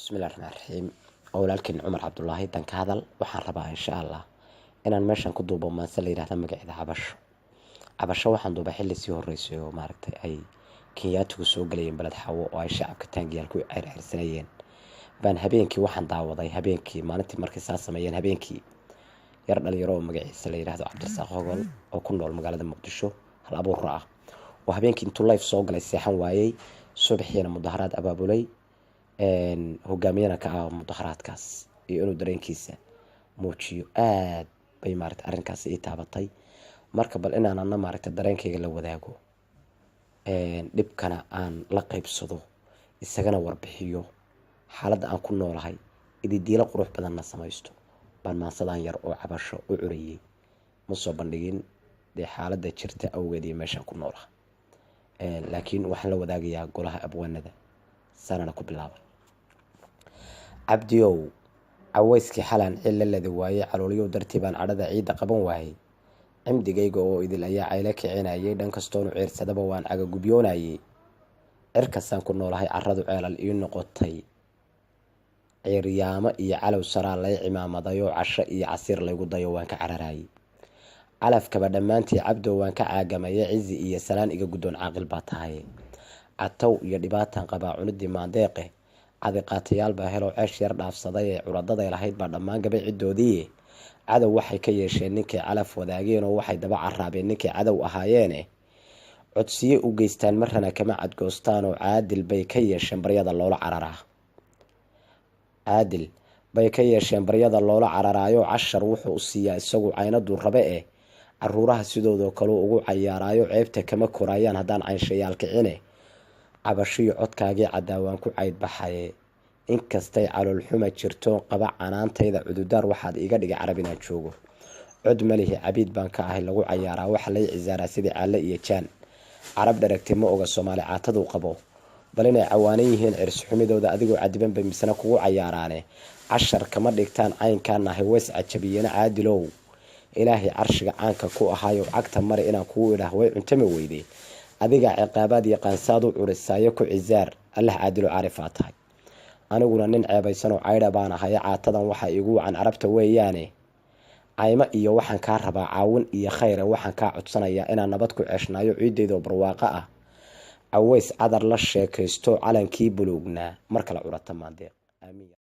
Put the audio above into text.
بسم الله الرحمن الرحيم walaalkeen Cumar Cabdullaahi dan ka hadal waxaan rabaa insha Allah inaan meeshan ku duubo maanta la yiraahdo magaceeda cabasho waxaan duubay xilli sii horeysay oo maaragtay ay Kenyaatigu soo galayeen balad xawo oo ay shacabka taangiyal ku circirsanayeen baan habeenkii waxaan daawaday habeenkii maalintii markay saa sameeyeen habeenkii yar dhalinyaro oo magaciisa la yiraahdo Cabdirasaaq Hogol oo ku nool magaalada Muqdisho hal abuur ah oo habeenkii intuu live soo galay seexan waayay subaxina mudaharaad abaabulay hogaamiyana ka ah mudaharaadkaas iyo inuu dareenkiisa muujiyo aad bay maaragtay arrinkaas ii taabatay marka bal inaan maaragtay dareenkayga la wadaago dhibkana aan la qaybsado isagana warbixiyo xaaladda aan ku noolahay ididiila qurux badanna samaysto baan maansadaan yar oo cabasho u curiyay ma soo bandhigin xaaladda jirta awgeed iyo meeshaan ku noolahay laakiin waxaan la wadaagayaa golaha abwaanada sanana ku bilaabay cabdiyow cawayskii xalan cilalada waaye calooliyow dartii baan cadhada ciida qaban waayay cimdigayga oo idil ayaa cayle kicinayay dhan kastoonu ciirsadaba waan cagagubyoonayay cirkasaan ku noolahay carradu ceelal ii noqotay ciiryaamo iyo calow saraa lay cimaamadayoo casho iyo casiir laygu dayo waan ka cararayay calafkaba dhammaantii cabdow waan ka caagamaya cizi iyo salaan iga guddoon caaqil baa tahay catow iyo dhibaataan qabaa cunidii maandeeqe cadiqaatayaal baa helow ceesh yar dhaafsaday ee curadaday lahayd baa dhammaan gabay ciddoodii cadow waxay ka yeesheen ninkay calaf wadaageen oo waxay daba caraabeen ninkay cadow ahaayeene codsiye u geystaan marrana kama cadgoostaan oo caadil bay ka yeesheen baryada loola cararaayo cashar wuxuu u siiyaa isagu caynaduu rabe caruuraha sidoodoo kaleu ugu cayaaraayo ceebta kama koraayaan haddaan caynshayaal kicine cabashiyo codkaagii cadaawaan ku caydbaxaye inkastay caloolxuma jirto qaba canaantayda cududaar waxaad iga dhigay carab inaan joogo cod malihi cabiid baan ka ahay lagu cayaaraa waxa lay cisaaraa sidii caalle iyo jaan carab dharagtay ma oga soomaali caataduu qabo bal inay cawaanan yihiin cirsxumidooda adigoo cadiban bay misna kugu cayaaraane cashar kama dhigtaan caynkaan nahay weys cajabiyana caadilow ilaahay carshiga caanka ku ahaayo cagta mari inaan kugu idhaah way cuntami weyday adiga ciqaabaad yaqaansaad u curisaayo ku cizaar allah caadilo caarifaa tahay aniguna nin ceebaysanoo caydha baan ahay caatadan waxaa igu wacan carabta weeyaane caymo iyo waxaan kaa rabaa caawin iyo khayre waxaan kaa codsanayaa inaan nabad ku ceeshnaayo ciideydoo barwaaqo ah caways cadar la sheekaysto calankii buluugnaa mar kale curata maandeeq aamiin.